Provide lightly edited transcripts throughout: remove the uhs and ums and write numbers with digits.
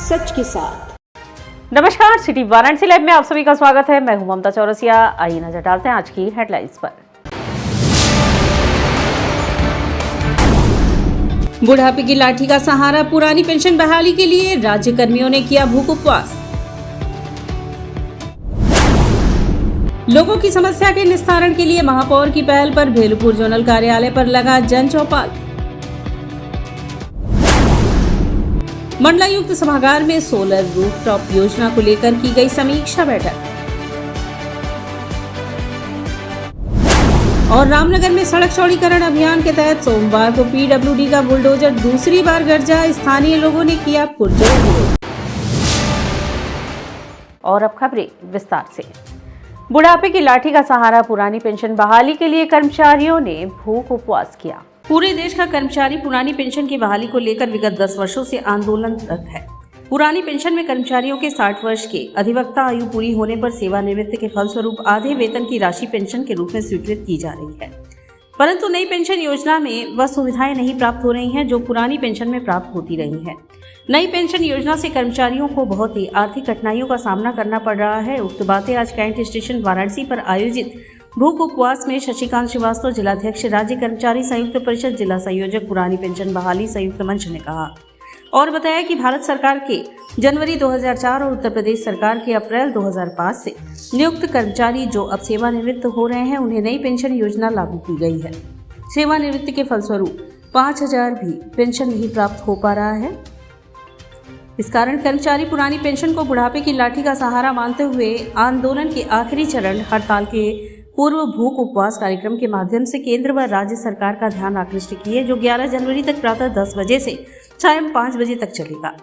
सच के साथ। नमस्कार, सिटी वाराणसी लाइव में आप सभी का स्वागत है। मैं हूं ममता चौरसिया। आइए नजर डालते हैं आज की हेडलाइंस पर। बुढ़ापे की लाठी का सहारा, पुरानी पेंशन बहाली के लिए राज्य कर्मियों ने किया भूख उपवास। लोगों की समस्या के निस्तारण के लिए महापौर की पहल पर भेलपुर जोनल कार्यालय पर लगा जन चौपाल। मंडलायुक्त सभागार में सोलर रूफटॉप योजना को लेकर की गई समीक्षा बैठक। और रामनगर में सड़क चौड़ीकरण अभियान के तहत सोमवार को पीडब्ल्यूडी का बुलडोजर दूसरी बार गरजा, स्थानीय लोगों ने किया पुरजोर विरोध। और अब खबरें विस्तार से। बुढ़ापे की लाठी का सहारा, पुरानी पेंशन बहाली के लिए कर्मचारियों ने भूख उपवास किया। पूरे देश का कर्मचारी पुरानी पेंशन की बहाली को लेकर विगत 10 वर्षों से आंदोलनरत है। पुरानी पेंशन में कर्मचारियों के 60 वर्ष के अधिवक्ता आयु पूरी होने पर सेवानिवृत्ति के फलस्वरूप आधे वेतन की राशि पेंशन के रूप में स्वीकृत की जा रही है, परंतु नई पेंशन योजना में वह सुविधाएं नहीं प्राप्त हो रही हैं जो पुरानी पेंशन में प्राप्त होती रही है। नई पेंशन योजना से कर्मचारियों को बहुत ही आर्थिक कठिनाइयों का सामना करना पड़ रहा है। उक्त बातें आज कैंट स्टेशन वाराणसी पर आयोजित भूख उपवास में शशिकांत श्रीवास्तव, जिलाध्यक्ष राज्य कर्मचारी संयुक्त परिषद, जिला संयोजक पुरानी पेंशन बहाली संयुक्त मंच ने कहा और बताया कि भारत सरकार के जनवरी 2004 और उत्तर प्रदेश सरकार के अप्रैल 2005 से नियुक्त कर्मचारी जो अब सेवानिवृत्त हो रहे हैं, उन्हें नई पेंशन योजना लागू की गई है। सेवानिवृत्ति के फलस्वरूप 5000 भी पेंशन नहीं प्राप्त हो पा रहा है। इस कारण कर्मचारी पुरानी पेंशन को बुढ़ापे की लाठी का सहारा मानते हुए आंदोलन के आखिरी चरण हड़ताल के पूर्व भूख उपवास कार्यक्रम के माध्यम से केंद्र व राज्य सरकार का ध्यान आकृष्ट किए, जो 11 जनवरी तक प्रातः 10 बजे से शाम 5 बजे तक चलेगा।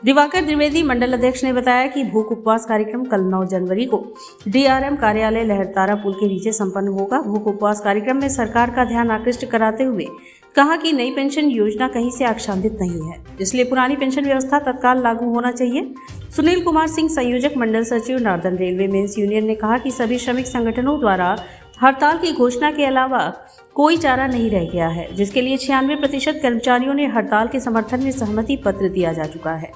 दिवाकर द्विवेदी मंडल अध्यक्ष ने बताया कि भूख उपवास कार्यक्रम कल 9 जनवरी को डीआरएम कार्यालय लहरतारा पुल के नीचे संपन्न होगा। भूख उपवास कार्यक्रम में सरकार का ध्यान आकृष्ट कराते हुए कहा कि नई पेंशन योजना कहीं से आच्छादित नहीं है, इसलिए पुरानी पेंशन व्यवस्था तत्काल लागू होना चाहिए। सुनील कुमार सिंह, संयोजक मंडल सचिव नॉर्दर्न रेलवे मेंस यूनियन ने कहा कि सभी श्रमिक संगठनों द्वारा हड़ताल की घोषणा के अलावा कोई चारा नहीं रह गया है, जिसके लिए 96% कर्मचारियों ने हड़ताल के समर्थन में सहमति पत्र दिया जा चुका है।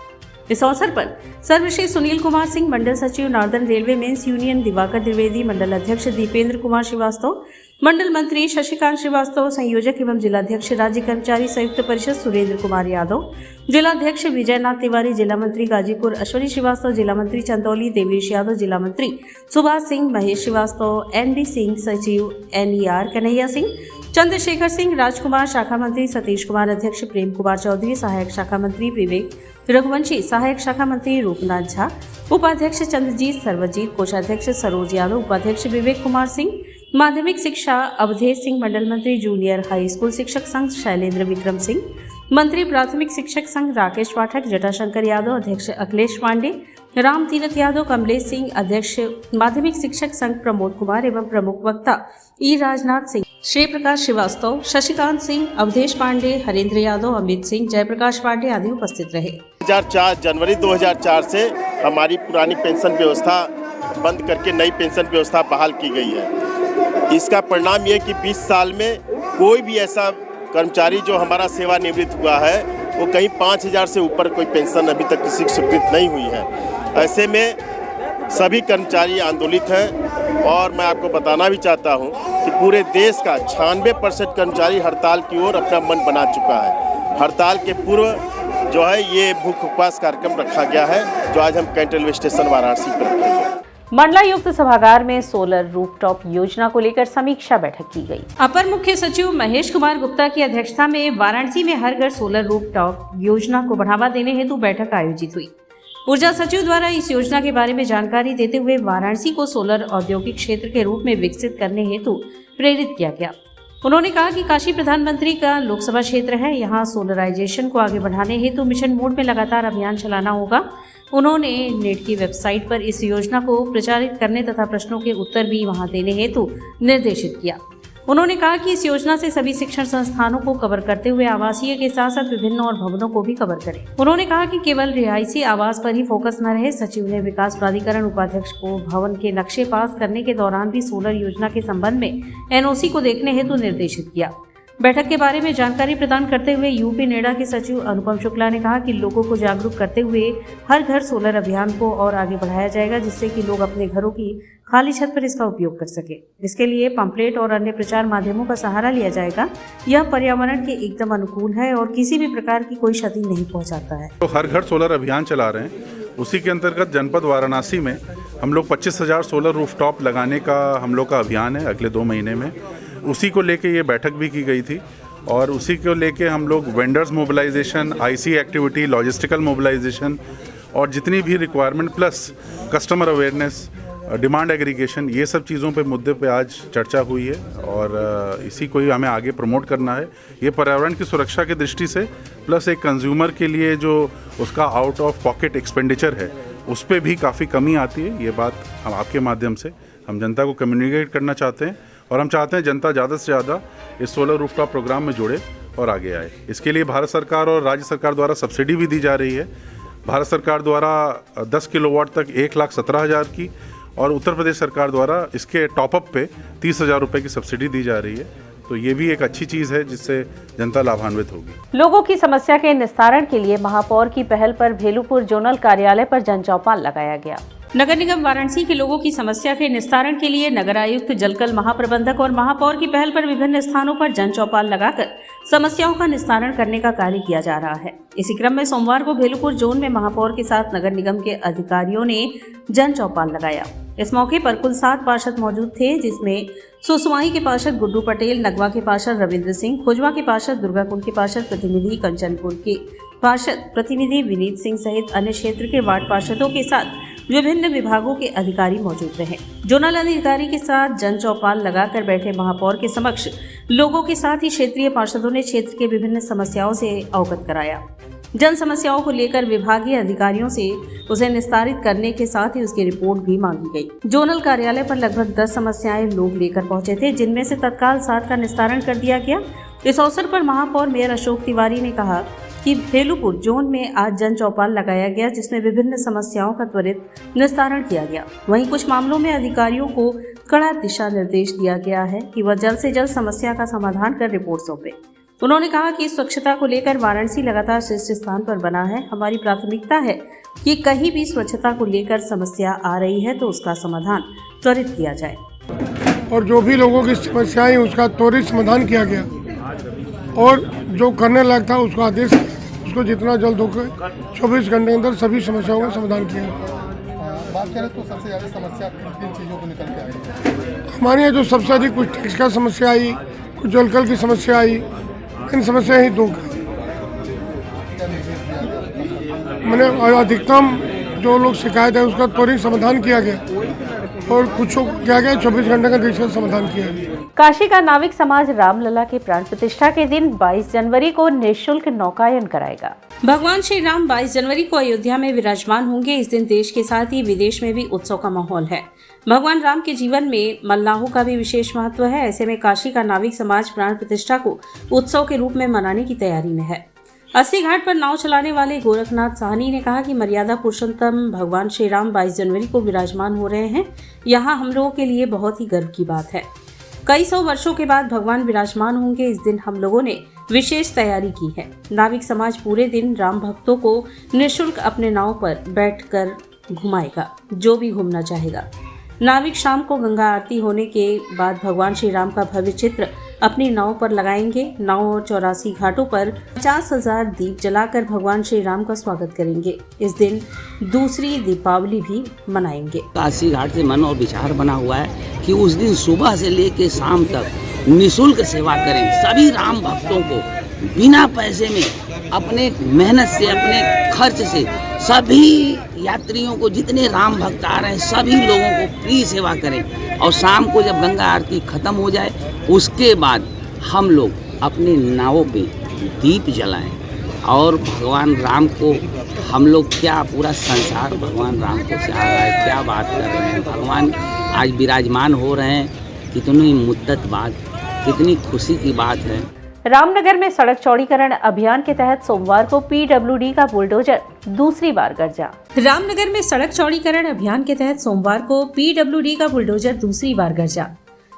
इस अवसर पर सर्वश्रेष्ठ सुनील कुमार सिंह, मंडल सचिव Northern Railway men's union, Diwakar Dwivedi, मंडल अध्यक्ष दीपेंद्र कुमार श्रीवास्तव, मंडल मंत्री शशिकांत श्रीवास्तव, संयोजक एवं जिलाध्यक्ष राज्य कर्मचारी संयुक्त परिषद सुरेंद्र कुमार यादव, जिलाध्यक्ष विजयनाथ तिवारी, जिला मंत्री गाजीपुर अश्वनी श्रीवास्तव, जिला मंत्री चंदौली देवेश यादव, जिला मंत्री सुभाष सिंह, महेश श्रीवास्तव, एनडी सिंह, सचिव एनईआर कन्हैया सिंह, चंद्रशेखर सिंह, राजकुमार, शाखा मंत्री सतीश कुमार, अध्यक्ष प्रेम कुमार चौधरी, सहायक शाखा मंत्री विवेक रघुवंशी, सहायक शाखा मंत्री रूपनाथ झा, उपाध्यक्ष चंद्रजीत सर्वजीत, कोषाध्यक्ष सरोज यादव, उपाध्यक्ष विवेक कुमार सिंह, माध्यमिक शिक्षा अवधेश सिंह, मंडल मंत्री जूनियर हाई स्कूल शिक्षक संघ शैलेंद्र विक्रम सिंह, मंत्री प्राथमिक शिक्षक संघ राकेश पाठक, जटाशंकर यादव, अध्यक्ष अखिलेश पांडे, राम तीरथ यादव, कमलेश सिंह, अध्यक्ष माध्यमिक शिक्षक संघ प्रमोद कुमार एवं प्रमुख वक्ता ई राजनाथ सिंह, श्री प्रकाश श्रीवास्तव, शशिकांत सिंह, अवधेश पांडे, हरेंद्र यादव, अमित सिंह, जयप्रकाश पांडे आदि उपस्थित रहे। 2004 जनवरी 2004 से हमारी पुरानी पेंशन व्यवस्था बंद करके नई पेंशन व्यवस्था बहाल की गई है। इसका परिणाम ये कि 20 साल में कोई भी ऐसा कर्मचारी जो हमारा सेवानिवृत्त हुआ है, वो कहीं 5000 से ऊपर कोई पेंशन अभी तक किसी की स्वीकृत नहीं हुई है। ऐसे में सभी कर्मचारी आंदोलित हैं और मैं आपको बताना भी चाहता हूं कि पूरे देश का 96% कर्मचारी हड़ताल की ओर अपना मन बना चुका है। हड़ताल के पूर्व जो है ये भूख उपवास कार्यक्रम रखा गया है, जो आज हम कैंट रेलवे स्टेशन वाराणसी पर रखेंगे। मंडलायुक्त सभागार में सोलर रूफटॉप योजना को लेकर समीक्षा बैठक की गई। अपर मुख्य सचिव महेश कुमार गुप्ता की अध्यक्षता में वाराणसी में हर घर सोलर रूफटॉप योजना को बढ़ावा देने हेतु बैठक आयोजित हुई। ऊर्जा सचिव द्वारा इस योजना के बारे में जानकारी देते हुए वाराणसी को सोलर औद्योगिक क्षेत्र के रूप में विकसित करने हेतु प्रेरित किया गया। उन्होंने कहा कि काशी प्रधानमंत्री का लोकसभा क्षेत्र है, यहाँ सोलराइजेशन को आगे बढ़ाने हेतु मिशन मोड में लगातार अभियान चलाना होगा। उन्होंने नेट की वेबसाइट पर इस योजना को प्रचारित करने तथा प्रश्नों के उत्तर भी वहां देने हेतु निर्देशित किया। उन्होंने कहा कि इस योजना से सभी शिक्षण संस्थानों को कवर करते हुए आवासीय के साथ साथ विभिन्न और भवनों को भी कवर करें। उन्होंने कहा कि केवल रिहायशी आवास पर ही फोकस न रहे। सचिव ने विकास प्राधिकरण उपाध्यक्ष को भवन के नक्शे पास करने के दौरान भी सोलर योजना के संबंध में एनओसी को देखने हेतु निर्देशित किया। बैठक के बारे में जानकारी प्रदान करते हुए यूपी नेडा के सचिव अनुपम शुक्ला ने कहा कि लोगों को जागरूक करते हुए हर घर सोलर अभियान को और आगे बढ़ाया जाएगा, जिससे कि लोग अपने घरों की खाली छत पर इसका उपयोग कर सके। इसके लिए पंपलेट और अन्य प्रचार माध्यमों का सहारा लिया जाएगा। यह पर्यावरण के एकदम अनुकूल है और किसी भी प्रकार की कोई क्षति नहीं पहुंचाता है। तो हर घर सोलर अभियान चला रहे हैं। उसी के अंतर्गत जनपद वाराणसी में हम लोग 25,000 सोलर रूफटॉप लगाने का हम लोग का अभियान है अगले 2 महीने में। उसी को लेके ये बैठक भी की गई थी और उसी को लेके हम लोग vendors mobilisation, IC activity, logistical mobilisation और जितनी भी requirement plus customer awareness, demand aggregation, ये सब चीज़ों पे मुद्दे पे आज चर्चा हुई है और इसी को ही हमें आगे प्रमोट करना है। ये पर्यावरण की सुरक्षा की दृष्टि से प्लस एक कंज्यूमर के लिए जो उसका आउट ऑफ पॉकेट एक्सपेंडिचर है उस पर भी काफ़ी कमी आती है। ये बात हम आपके माध्यम से हम जनता को कम्युनिकेट करना चाहते हैं और हम चाहते हैं जनता ज़्यादा से ज़्यादा इस सोलर रूफटॉप प्रोग्राम में जुड़े और आगे आए। इसके लिए भारत सरकार और राज्य सरकार द्वारा सब्सिडी भी दी जा रही है। भारत सरकार द्वारा 10 किलोवाट तक 1,17,000 की और उत्तर प्रदेश सरकार द्वारा इसके टॉपअप पे 30,000 रुपये की सब्सिडी दी जा रही है। तो ये भी एक अच्छी चीज़ है जिससे जनता लाभान्वित होगी। लोगों की समस्या के निस्तारण के लिए महापौर की पहल पर भेलूपुर जोनल कार्यालय पर जन चौपाल लगाया गया। नगर निगम वाराणसी के लोगों की समस्या के निस्तारण के लिए नगर आयुक्त, जलकल महाप्रबंधक और महापौर की पहल पर विभिन्न स्थानों पर जन चौपाल लगाकर समस्याओं का निस्तारण करने का कार्य किया जा रहा है। इसी क्रम में सोमवार को भेलूपुर जोन में महापौर के साथ नगर निगम के अधिकारियों ने जन चौपाल लगाया। इस मौके पर कुल 7 पार्षद मौजूद थे, जिसमें सुसवाई के पार्षद गुड्डू पटेल, नगवा के पार्षद रविंद्र सिंह, खोजवा के पार्षद दुर्गाकुंड के पार्षद प्रतिनिधि, कंचनपुर के पार्षद प्रतिनिधि विनीत सिंह सहित अन्य क्षेत्र के वार्ड पार्षदों के साथ विभिन्न विभागों के अधिकारी मौजूद रहे। जोनल अधिकारी के साथ जन चौपाल लगाकर बैठे महापौर के समक्ष लोगों के साथ ही क्षेत्रीय पार्षदों ने क्षेत्र के विभिन्न समस्याओं से अवगत कराया। जन समस्याओं को लेकर विभागीय अधिकारियों से उसे निस्तारित करने के साथ ही उसकी रिपोर्ट भी मांगी गई। जोनल कार्यालय पर लगभग 10 समस्याएं लोग लेकर पहुंचे थे, जिनमें से तत्काल 7 का निस्तारण कर दिया गया। इस अवसर पर महापौर मेयर अशोक तिवारी ने कहा कि भेलूपुर जोन में आज जन चौपाल लगाया गया, जिसमें विभिन्न समस्याओं का त्वरित निस्तारण किया गया। वहीं कुछ मामलों में अधिकारियों को कड़ा दिशा निर्देश दिया गया है कि वह जल्द से जल्द समस्या का समाधान कर रिपोर्ट सौंपे। उन्होंने कहा कि स्वच्छता को लेकर वाराणसी लगातार शीर्ष स्थान पर बना है। हमारी प्राथमिकता है कि कहीं भी स्वच्छता को लेकर समस्या आ रही है तो उसका समाधान त्वरित किया जाए और जो भी लोगों की समस्याएं उसका त्वरित समाधान किया गया और जो करने लायक था उसका आदेश, उसको जितना जल्द होकर 24 घंटे के अंदर सभी समस्याओं का समाधान किया। बात करें तो सबसे ज़्यादा समस्या किन चीज़ों को निकल के आई? हमारे यहाँ जो सबसे अधिक कुछ टैक्स का समस्या आई, कुछ जलकल की समस्या आई, इन समस्या ही 2 मैंने अधिकतम जो लोग शिकायत है उसका त्वरित समाधान किया गया और कुछ क्या गया 24 घंटे का दृष्टि समाधान किया गया। काशी का नाविक समाज रामलला के प्राण प्रतिष्ठा के दिन 22 जनवरी को निःशुल्क नौकायन कराएगा। भगवान श्री राम 22 जनवरी को अयोध्या में विराजमान होंगे। इस दिन देश के साथ ही विदेश में भी उत्सव का माहौल है। भगवान राम के जीवन में मल्लाहों का भी विशेष महत्व है। ऐसे में काशी का नाविक समाज प्राण प्रतिष्ठा को उत्सव के रूप में मनाने की तैयारी में है। अस्सी घाट पर नाव चलाने वाले गोरखनाथ साहनी ने कहा कि मर्यादा पुरुषोत्तम भगवान श्री राम 22 जनवरी को विराजमान हो रहे हैं। यहाँ हम लोगों के लिए बहुत ही गर्व की बात है। कई 100 वर्षों के बाद भगवान विराजमान होंगे। इस दिन हम लोगों ने विशेष तैयारी की है। नाविक समाज पूरे दिन राम भक्तों को निःशुल्क अपने नाव पर बैठकर घुमाएगा, जो भी घूमना चाहेगा। नाविक शाम को गंगा आरती होने के बाद भगवान श्री राम का भव्य चित्र अपनी नाव पर लगाएंगे। नाव और 84 घाटों पर 50,000 दीप जलाकर भगवान श्री राम का स्वागत करेंगे। इस दिन दूसरी दीपावली भी मनाएंगे। काशी घाट से मन और विचार बना हुआ है कि उस दिन सुबह से लेकर शाम तक निःशुल्क सेवा करें। सभी राम भक्तों को बिना पैसे में, अपने मेहनत से, अपने खर्च से, सभी यात्रियों को, जितने राम भक्त आ रहे हैं सभी लोगों को फ्री सेवा करें। और शाम को जब गंगा आरती खत्म हो जाए उसके बाद हम लोग अपने नावों पे दीप जलाएं और भगवान राम को हम लोग क्या पूरा संसार भगवान राम को चाह रहा है। क्या बात कर रहे हैं, भगवान आज विराजमान हो रहे हैं। कितनी मुद्दत बाद, कितनी खुशी की बात है। रामनगर में सड़क चौड़ीकरण अभियान के तहत सोमवार को पीडब्ल्यूडी का बुलडोजर दूसरी बार गरजा। रामनगर में सड़क चौड़ीकरण अभियान के तहत सोमवार को पीडब्ल्यूडी का बुलडोजर दूसरी बार गरजा।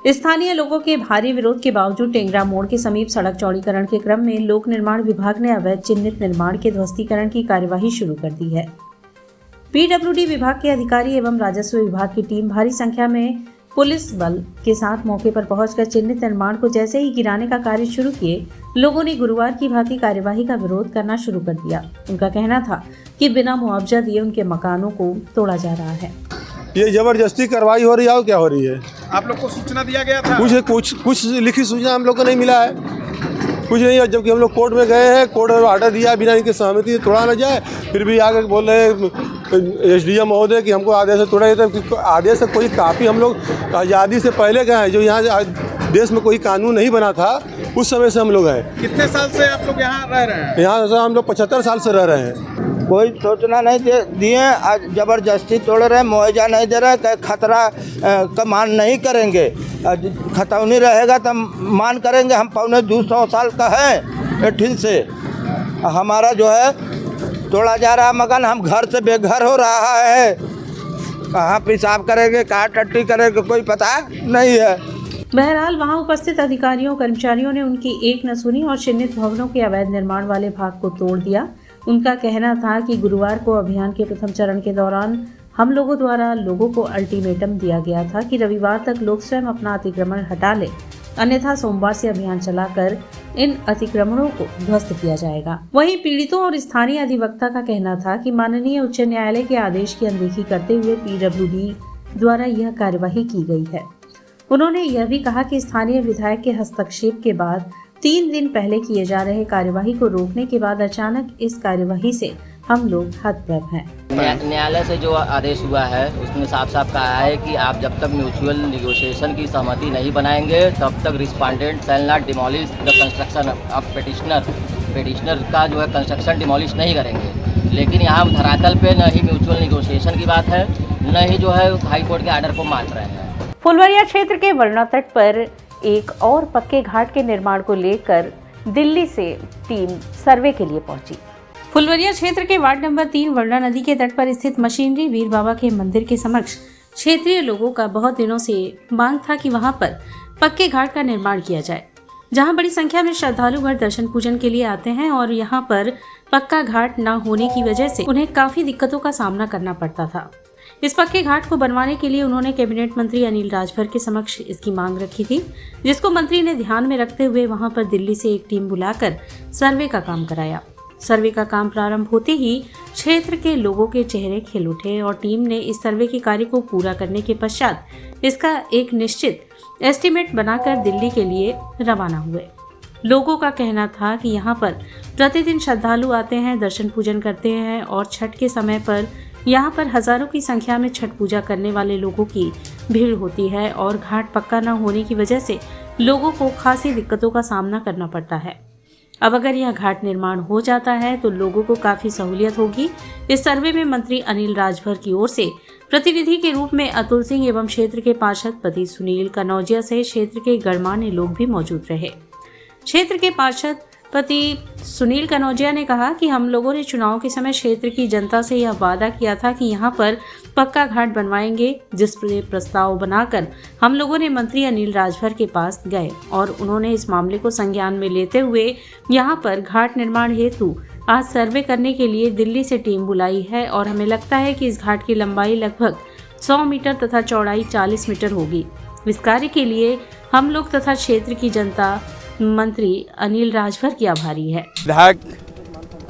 स्थानीय लोगों के भारी विरोध के बावजूद टेंगरा मोड़ के समीप सड़क चौड़ीकरण के क्रम में लोक निर्माण विभाग ने अवैध चिन्हित निर्माण के ध्वस्तीकरण की कार्यवाही शुरू कर दी है। पीडब्ल्यूडी विभाग के अधिकारी एवं राजस्व विभाग की टीम भारी संख्या में पुलिस बल के साथ मौके पर पहुंचकर चिन्हित निर्माण को जैसे ही गिराने का कार्य शुरू किए, लोगों ने गुरुवार की भांति कार्यवाही का विरोध करना शुरू कर दिया। उनका कहना था कि बिना मुआवजा दिए उनके मकानों को तोड़ा जा रहा है। ये जबरदस्ती कार्रवाई हो रही है और क्या हो रही है? आप लोग को सूचना दिया गया था? कुछ लिखित सूचना हम लोग को नहीं मिला है, कुछ नहीं है। जबकि हम लोग कोर्ट में गए हैं, कोर्ट में ऑर्डर दिया बिना इनकी सहमति तोड़ा न जाए, फिर भी आगे बोल रहे हैं एसडीएम महोदय कि हमको आदेश से तोड़ा जाता है। आदेश से कोई काफ़ी हम लोग आज़ादी से पहले गए हैं, जो यहाँ देश में कोई कानून नहीं बना था उस समय से हम लोग हैं। कितने साल से आप लोग यहाँ रह रहे हैं? यहाँ से हम लोग 75 साल से रह रहे हैं। कोई सूचना नहीं दिए, जबरदस्ती तोड़ रहे, मुआवजा नहीं दे रहे, खतरा का मान नहीं करेंगे, खतौनी रहेगा तो मान करेंगे। हम 200 साल का है 18 से, हमारा जो है तोड़ा जा रहा मकान, हम घर से बेघर हो रहा है। कहाँ पेशाब करेंगे, कहाँ टट्टी करेंगे, कोई पता नहीं है। बहरहाल वहां उपस्थित अधिकारियों कर्मचारियों ने उनकी एक न सुनी और चिन्हित भवनों के अवैध निर्माण वाले भाग को तोड़ दिया। उनका कहना था कि गुरुवार को अभियान के प्रथम चरण के दौरान हम लोगों द्वारा लोगों को अल्टीमेटम दिया गया था कि रविवार तक लोग स्वयं अपना अतिक्रमण हटा लें, अन्यथा सोमवार से अभियान चलाकर इन अतिक्रमणों को ध्वस्त किया जाएगा। वहीं पीड़ितों और स्थानीय अधिवक्ता का कहना था कि माननीय उच्च न्यायालय के आदेश की अनदेखी करते हुए पीडब्ल्यूडी द्वारा यह कार्यवाही की गई है। उन्होंने यह भी कहा कि स्थानीय विधायक के हस्तक्षेप के बाद 3 दिन पहले किए जा रहे कार्यवाही को रोकने के बाद अचानक इस कार्यवाही से हम लोग हतप्रभ हैं। न्यायालय से जो आदेश हुआ है उसमें साफ साफ कहा है कि आप जब तक म्यूचुअल निगोशिएशन की सहमति नहीं बनाएंगे तब तक respondent shall not demolish the construction of petitioner का जो है कंस्ट्रक्शन डिमोलिश नहीं करेंगे। लेकिन यहाँ धरातल पे न ही म्यूचुअल निगोशिएशन की बात है, न ही जो है हाई कोर्ट के आर्डर को मान रहे हैं। फुलवरिया क्षेत्र के वरुणा तट पर एक और पक्के घाट के निर्माण को लेकर दिल्ली से टीम सर्वे के लिए पहुंची। फुलवरिया क्षेत्र के वार्ड नंबर 3 वरुणा नदी के तट पर स्थित मशीनरी वीर बाबा के मंदिर के समक्ष क्षेत्रीय लोगों का बहुत दिनों से मांग था कि वहां पर पक्के घाट का निर्माण किया जाए, जहां बड़ी संख्या में श्रद्धालु घर दर्शन पूजन के लिए आते हैं और यहां पर पक्का घाट न होने की वजह से उन्हें काफी दिक्कतों का सामना करना पड़ता था। इस पक्के घाट को बनवाने के लिए उन्होंने कैबिनेट मंत्री अनिल राजभर के समक्ष इसकी मांग रखी थी, जिसको मंत्री ने ध्यान में रखते हुए वहां पर दिल्ली से एक टीम बुलाकर सर्वे का काम कराया। सर्वे का काम प्रारंभ होते ही क्षेत्र के लोगों के चेहरे खिल उठे और टीम ने इस सर्वे के कार्य को पूरा करने के पश्चात इसका एक निश्चित एस्टीमेट बनाकर दिल्ली के लिए रवाना हुए। लोगों का कहना था कि यहाँ पर प्रतिदिन श्रद्धालु आते हैं, दर्शन पूजन करते हैं और छठ के समय पर यहाँ पर हजारों की संख्या में छठ पूजा करने वाले लोगों की भीड़ होती है और घाट पक्का न होने की वजह से लोगों को खासी दिक्कतों का सामना करना पड़ता है। अब अगर यह घाट निर्माण हो जाता है तो लोगों को काफी सहूलियत होगी। इस सर्वे में मंत्री अनिल राजभर की ओर से प्रतिनिधि के रूप में अतुल सिंह एवं क्षेत्र के पार्षद पति सुनील कनौजिया सहित क्षेत्र के गणमान्य लोग भी मौजूद रहे। क्षेत्र के पार्षद पति सुनील कनौजिया ने कहा कि हम लोगों ने चुनाव के समय क्षेत्र की जनता से यह वादा किया था कि यहाँ पर पक्का घाट बनवाएंगे, जिस पर प्रस्ताव बनाकर हम लोगों ने मंत्री अनिल राजभर के पास गए और उन्होंने इस मामले को संज्ञान में लेते हुए यहाँ पर घाट निर्माण हेतु आज सर्वे करने के लिए दिल्ली से टीम बुलाई है और हमें लगता है कि इस घाट की लंबाई लगभग 100 मीटर तथा चौड़ाई 40 मीटर होगी। इस कार्य के लिए हम लोग तथा क्षेत्र की जनता मंत्री अनिल राजभर की आभारी है। विधायक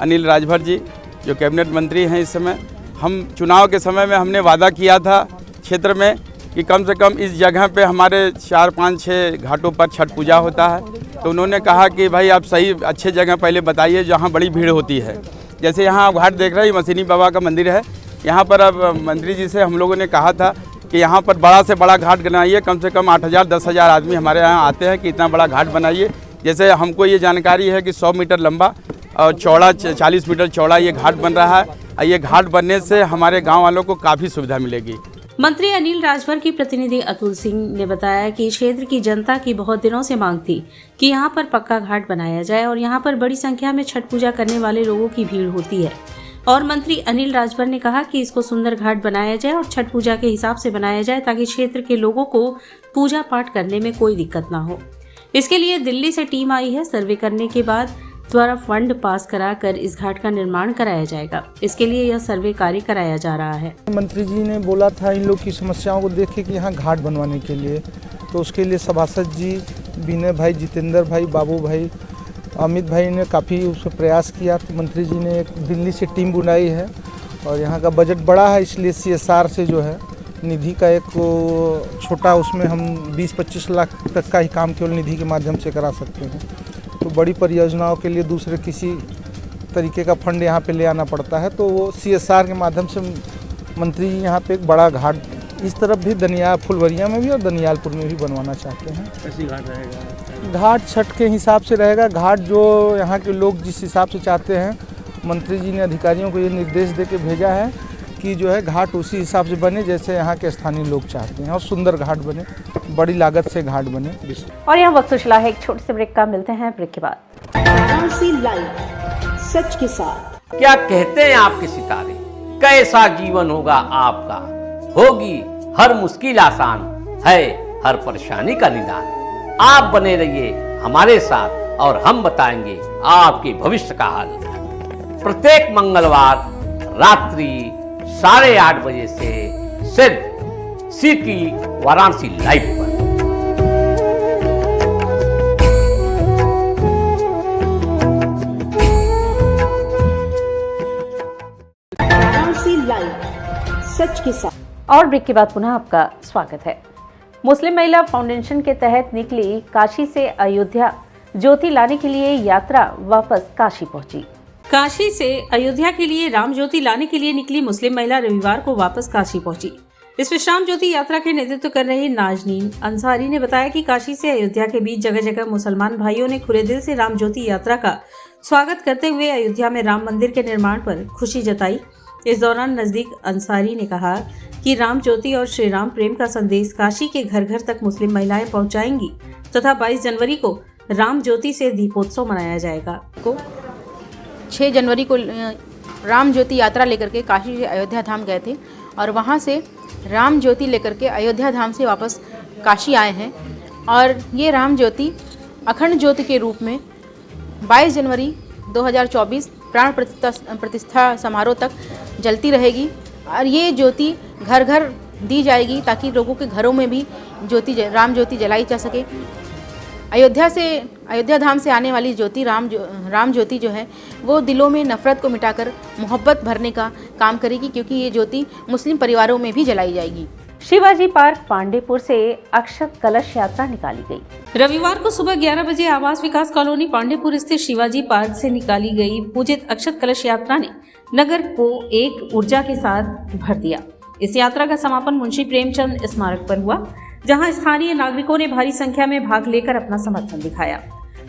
अनिल राजभर जी जो कैबिनेट मंत्री हैं इस समय, हम चुनाव के समय में हमने वादा किया था क्षेत्र में कि कम से कम इस जगह पे हमारे 4, 5, 6 घाटों पर छठ पूजा होता है। तो उन्होंने कहा कि भाई आप सही अच्छे जगह पहले बताइए जहाँ बड़ी भीड़ होती है। जैसे यहाँ आप घाट देख रहे हैं, मशीनी बाबा का मंदिर है। यहाँ पर अब मंत्री जी से हम लोगों ने कहा था कि यहाँ पर बड़ा से बड़ा घाट बनाइए, कम से कम 8,000 10,000 आदमी हमारे यहाँ आते हैं कि इतना बड़ा घाट बनाइए। जैसे हमको ये जानकारी है कि 100 मीटर लंबा और चौड़ा 40 मीटर चौड़ा ये घाट बन रहा है और ये घाट बनने से हमारे गांव वालों को काफ़ी सुविधा मिलेगी। मंत्री अनिल राजभर की प्रतिनिधि अतुल सिंह ने बताया कि क्षेत्र की जनता की बहुत दिनों से मांग थी कि यहाँ पर पक्का घाट बनाया जाए और यहाँ पर बड़ी संख्या में छठ पूजा करने वाले लोगों की भीड़ होती है। और मंत्री अनिल राजभर ने कहा कि इसको सुंदर घाट बनाया जाए और छठ पूजा के हिसाब से बनाया जाए ताकि क्षेत्र के लोगों को पूजा पाठ करने में कोई दिक्कत ना हो। इसके लिए दिल्ली से टीम आई है। सर्वे करने के बाद द्वारा फंड पास कराकर इस घाट का निर्माण कराया जाएगा। इसके लिए यह सर्वे कार्य कराया जा रहा है। मंत्री जी ने बोला था इन लोग की समस्याओं को देखे कि यहाँ घाट बनवाने के लिए, तो उसके लिए सभासद जी, विनय भाई, जितेंद्र भाई, बाबू भाई, अमित भाई ने काफ़ी उस पर प्रयास किया। तो मंत्री जी ने एक दिल्ली से टीम बुलाई है और यहाँ का बजट बड़ा है, इसलिए CSR से जो है निधि का एक छोटा, उसमें हम 20-25 लाख तक का ही काम केवल निधि के माध्यम से करा सकते हैं। तो बड़ी परियोजनाओं के लिए दूसरे किसी तरीके का फंड यहाँ पे ले आना पड़ता है, तो वो CSR के माध्यम से मंत्री जी यहाँ पे एक बड़ा घाट इस तरफ भी फुलवरिया में भी और दनियालपुर में भी बनवाना चाहते हैं। कैसी घाट रहेगा? घाट छठ के हिसाब से रहेगा। घाट जो यहाँ के लोग जिस हिसाब से चाहते हैं, मंत्री जी ने अधिकारियों को ये निर्देश दे के भेजा है कि जो है घाट उसी हिसाब से बने जैसे यहाँ के स्थानीय लोग चाहते हैं और सुंदर घाट बने, बड़ी लागत से घाट बने। और यहाँ वक्त चला है एक छोटे से ब्रेक का। मिलते हैं ब्रेक के बाद। वाराणसी लाइव सच के साथ। क्या कहते हैं आपके सितारे, कैसा जीवन होगा आपका, होगी हर मुश्किल आसान, है हर परेशानी का निदान। आप बने रहिए हमारे साथ और हम बताएंगे आपके भविष्य का हाल। प्रत्येक मंगलवार रात्रि 8:30 बजे से सिर्फ सिटी वाराणसी लाइव पर। वाराणसी लाइव सच के साथ। और ब्रेक के बाद पुनः आपका स्वागत है। मुस्लिम महिला फाउंडेशन के तहत निकली काशी से अयोध्या ज्योति लाने के लिए यात्रा वापस काशी पहुंची। काशी से अयोध्या के लिए राम ज्योति लाने के लिए निकली मुस्लिम महिला रविवार को वापस काशी पहुंची। इस विश्राम ज्योति यात्रा के नेतृत्व कर रहे नाजनीन अंसारी ने बताया कि काशी से अयोध्या के बीच जगह जगह मुसलमान भाइयों ने खुले दिल से राम ज्योति यात्रा का स्वागत करते हुए अयोध्या में राम मंदिर के निर्माण पर खुशी जताई। इस दौरान नजदीक अंसारी ने कहा कि राम ज्योति और श्री राम प्रेम का संदेश काशी के घर घर तक मुस्लिम महिलाएं पहुंचाएंगी तथा 22 जनवरी को राम ज्योति से दीपोत्सव मनाया जाएगा। 6 जनवरी को राम ज्योति यात्रा लेकर के काशी से अयोध्या धाम गए थे और वहां से राम ज्योति लेकर के अयोध्या धाम से वापस काशी आए हैं और ये राम ज्योति अखंड ज्योति के रूप में 22 जनवरी 2024 प्राण प्रतिष्ठा समारोह तक जलती रहेगी और ये ज्योति घर घर दी जाएगी ताकि लोगों के घरों में भी राम ज्योति जलाई जा सके। अयोध्या धाम से आने वाली ज्योति राम ज्योति जो है वो दिलों में नफरत को मिटाकर मोहब्बत भरने का काम करेगी, क्योंकि ये ज्योति मुस्लिम परिवारों में भी जलाई जाएगी। शिवाजी पार्क पांडेपुर से अक्षत कलश यात्रा निकाली गई। रविवार को सुबह 11 बजे आवास विकास कॉलोनी पांडेपुर स्थित शिवाजी पार्क से निकाली गई पूजित अक्षत कलश यात्रा ने नगर को एक ऊर्जा के साथ भर दिया। इस यात्रा का समापन मुंशी प्रेमचंद स्मारक पर हुआ, जहां स्थानीय नागरिकों ने भारी संख्या में भाग लेकर अपना समर्थन दिखाया।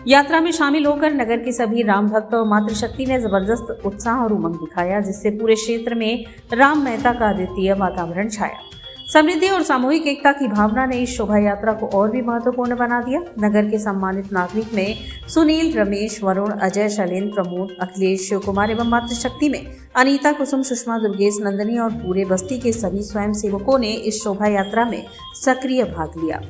यात्रा में शामिल होकर नगर के सभी राम भक्त और मातृशक्ति ने जबरदस्त उत्साह और उमंग दिखाया, जिससे पूरे क्षेत्र में राम महता का अद्वितीय वातावरण छाया। समृद्धि और सामूहिक एकता की भावना ने इस शोभा यात्रा को और भी महत्वपूर्ण बना दिया। नगर के सम्मानित नागरिक में सुनील, रमेश, वरुण, अजय, शैलेंद्र, प्रमोद, अखिलेश, शिव कुमार एवं मातृशक्ति में अनीता, कुसुम, सुषमा, दुर्गेश, नंदनी और पूरे बस्ती के सभी स्वयं सेवकों ने इस शोभा यात्रा में सक्रिय भाग लिया।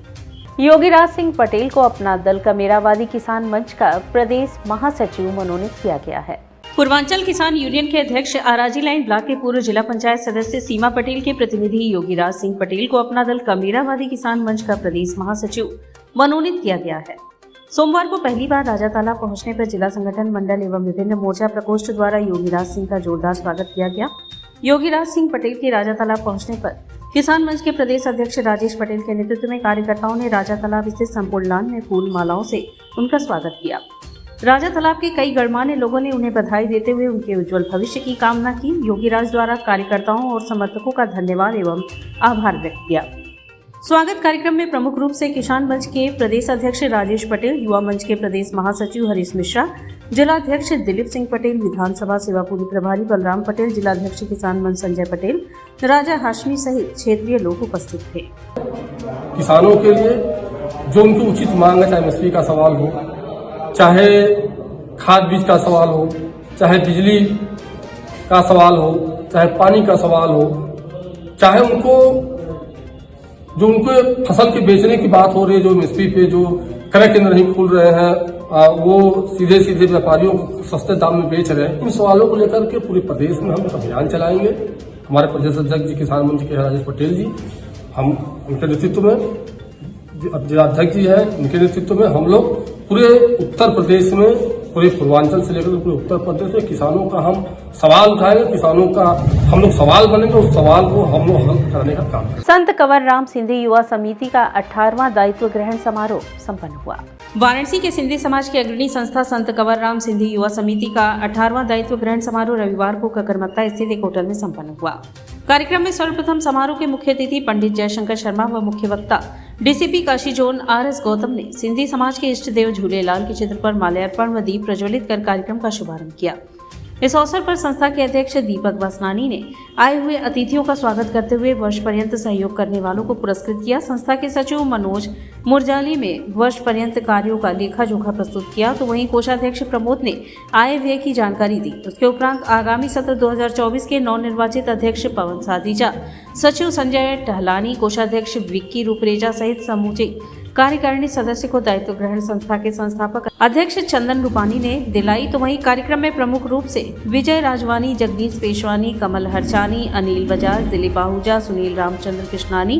योगीराज सिंह पटेल को अपना दल का मेरावादी किसान मंच का प्रदेश महासचिव मनोनीत किया गया है। पूर्वांचल किसान यूनियन के अध्यक्ष आराजी लाइन ब्लॉक के पूर्व जिला पंचायत सदस्य सीमा पटेल के प्रतिनिधि योगीराज सिंह पटेल को अपना दल का मेरावादी किसान मंच का प्रदेश महासचिव मनोनीत किया गया है। सोमवार को पहली बार राजातालाब पहुंचने पर जिला संगठन मंडल एवं विभिन्न मोर्चा प्रकोष्ठ द्वारा योगीराज सिंह का जोरदार स्वागत किया गया। योगीराज सिंह पटेल के राजातालाब पहुंचने पर किसान मंच के प्रदेश अध्यक्ष राजेश पटेल के नेतृत्व में कार्यकर्ताओं ने राजातालाब स्थित संपूर्ण लॉन में फूल मालाओं से उनका स्वागत किया। राजातालाब के कई गणमान्य लोगों ने उन्हें बधाई देते हुए उनके उज्जवल भविष्य की कामना की। योगीराज द्वारा कार्यकर्ताओं और समर्थकों का धन्यवाद एवं आभार व्यक्त किया। स्वागत कार्यक्रम में प्रमुख रूप से किसान मंच के प्रदेश अध्यक्ष राजेश पटेल, युवा मंच के प्रदेश महासचिव हरीश मिश्रा, जिलाध्यक्ष दिलीप सिंह पटेल, विधानसभा सेवापुरी प्रभारी बलराम पटेल, जिलाध्यक्ष किसान मंच संजय पटेल, राजा हाशमी सहित क्षेत्रीय लोग उपस्थित थे। किसानों के लिए जो उनकी उचित मांग है, चाहे मछली का सवाल हो, चाहे खाद बीज का सवाल हो, चाहे बिजली का सवाल हो, चाहे पानी का सवाल हो, चाहे उनको जो उनको फसल के बेचने की बात हो रही है, जो एमएसपी पे जो क्रय केंद्र नहीं खुल रहे हैं, वो सीधे सीधे व्यापारियों को सस्ते दाम में बेच रहे हैं। इन सवालों को लेकर के पूरे प्रदेश में हम अभियान चलाएंगे। हमारे प्रदेश अध्यक्ष जी किसान मंच के राजेश पटेल जी, हम उनके नेतृत्व में, जिलाध्यक्ष जी है, उनके नेतृत्व में हम लोग पूरे उत्तर प्रदेश में, पूरे पूर्वांचल से लेकर पूरे उत्तर प्रदेश में किसानों का हम सवाल उठाएंगे, किसानों का हम लोग सवाल बनेंगे, उस सवाल को हम लोग हल करने का काम करेंगे। संत कंवर राम सिंधी युवा समिति का 18वां दायित्व ग्रहण समारोह संपन्न हुआ। वाराणसी के सिंधी समाज की अग्रणी संस्था संत कंवर राम सिंधी युवा समिति का 18वां दायित्व ग्रहण समारोह रविवार को ककरमत्ता स्थित एक होटल में संपन्न हुआ। कार्यक्रम में सर्वप्रथम समारोह के मुख्य अतिथि पंडित जयशंकर शर्मा व मुख्य वक्ता DCP Kashi zone RS Gautam ने सिंधी समाज के इष्ट देव झूलेलाल के चित्र पर माल्यार्पण व दीप प्रज्वलित कर कार्यक्रम का शुभारंभ किया। इस अवसर पर संस्था के अध्यक्ष दीपक वासनानी ने आए हुए अतिथियों का स्वागत करते हुए वर्ष पर्यंत सहयोग करने वालों को पुरस्कृत किया। संस्था के सचिव मनोज मुरजाली में वर्ष पर्यंत कार्यों का लेखा जोखा प्रस्तुत किया, तो वहीं कोषाध्यक्ष प्रमोद ने आय व्यय की जानकारी दी। उसके उपरांत आगामी सत्र 2024 के नवनिर्वाचित अध्यक्ष पवन साधीजा, सचिव संजय टहलानी, कोषाध्यक्ष विक्की रूपरेजा सहित समूचे कार्यकारिणी सदस्य को दायित्व ग्रहण संस्था के संस्थापक अध्यक्ष चंदन रूपानी ने दिलाई। तो वहीं कार्यक्रम में प्रमुख रूप से विजय राजवानी, जगदीश पेशवानी, कमल हरचानी, अनिल बजाज, दिलीप आहूजा, सुनील रामचंद्र कृष्णानी,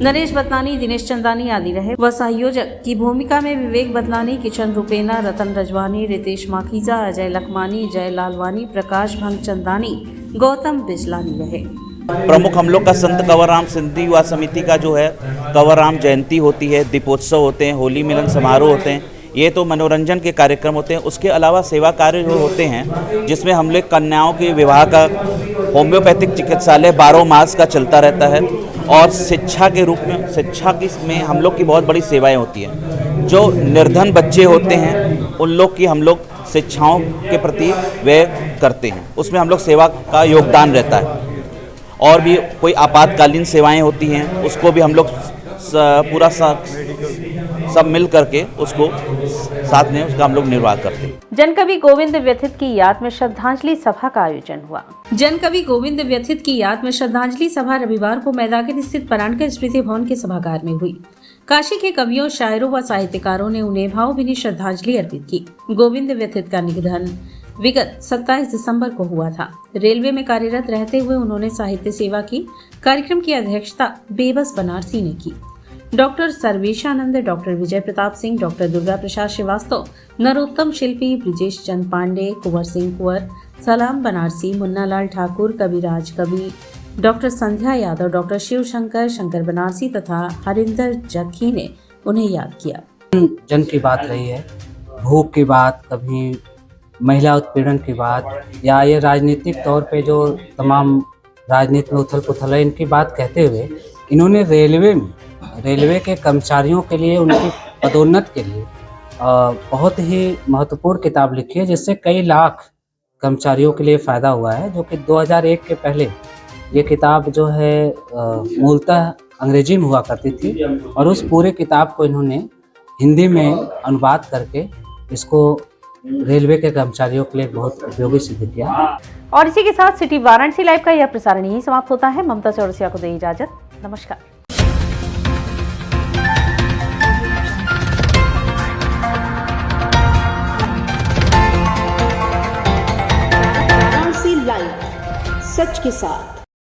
नरेश बदनानी, दिनेश चंदानी आदि रहे। व सहयोजक की भूमिका में विवेक बदनानी, किशन रूपेना, रतन रजवानी, रितेश माखीजा, अजय लखमानी, जय लालवानी, प्रकाश भंग चंदानी, गौतम बिजलानी रहे। प्रमुख हम लोग का संत कंवर राम सिंधी युवा समिति का जो है कंवर राम जयंती होती है, दीपोत्सव होते हैं, होली मिलन समारोह होते हैं, ये तो मनोरंजन के कार्यक्रम होते हैं। उसके अलावा सेवा कार्य जो होते हैं, जिसमें हम लोग कन्याओं के विवाह का होम्योपैथिक चिकित्सालय 12 मास का चलता रहता है, और शिक्षा के रूप में में हम लोग की बहुत बड़ी सेवाएं होती हैं। जो निर्धन बच्चे होते हैं उन लोग की हम लोग शिक्षाओं के प्रति व्यय करते हैं, उसमें हम लोग सेवा का योगदान रहता है। और भी कोई आपातकालीन सेवाएं होती हैं, उसको भी हम लोग पूरा सब मिल करके उसको साथ में उसका हम लोग निर्वाह करते हैं। जनकवि गोविंद व्यथित की याद में श्रद्धांजलि सभा का आयोजन हुआ। जनकवि गोविंद व्यथित की याद में श्रद्धांजलि सभा रविवार को मैदान स्थित परांठकर स्मृति भवन के सभागार में हुई। काशी के कवियों, शायरों व साहित्यकारों ने उन्हें भावभीनी श्रद्धांजलि अर्पित की। गोविंद व्यथित का निधन विगत 27 दिसंबर को हुआ था। रेलवे में कार्यरत रहते हुए उन्होंने साहित्य सेवा की। कार्यक्रम की अध्यक्षता बेबस बनारसी ने की। Doctor सर्वेशानंद, doctor Vijay Pratap Singh, doctor Durga Prasad Srivastava, Narottam शिल्पी, ब्रिजेश चंद पांडे, कुंवर सिंह कुंवर, सलाम बनारसी, मुन्नालाल ठाकुर, कविराज कवि, डॉक्टर संध्या यादव, डॉक्टर शिव शंकर बनारसी तथा हरिंदर जखी ने उन्हें याद किया। जन की बात रही है, भूख की बात, कभी महिला उत्पीड़न की बात, या ये राजनीतिक तौर पे जो तमाम राजनीति में उथल पुथल है, इनकी बात कहते हुए इन्होंने रेलवे के कर्मचारियों के लिए, उनकी पदोन्नत के लिए बहुत ही महत्वपूर्ण किताब लिखी है, जिससे कई लाख कर्मचारियों के लिए फ़ायदा हुआ है। जो कि 2001 के पहले ये किताब जो है मूलतः अंग्रेजी में हुआ करती थी, और उस पूरे किताब को इन्होंने हिंदी में अनुवाद करके इसको रेलवे के कर्मचारियों के लिए बहुत उपयोगी सिद्ध किया। और इसी के साथ सिटी वाराणसी लाइव का यह प्रसारण यही समाप्त होता है। ममता चौरसिया को दें इजाजत। नमस्कार। वाराणसी लाइव, सच के साथ।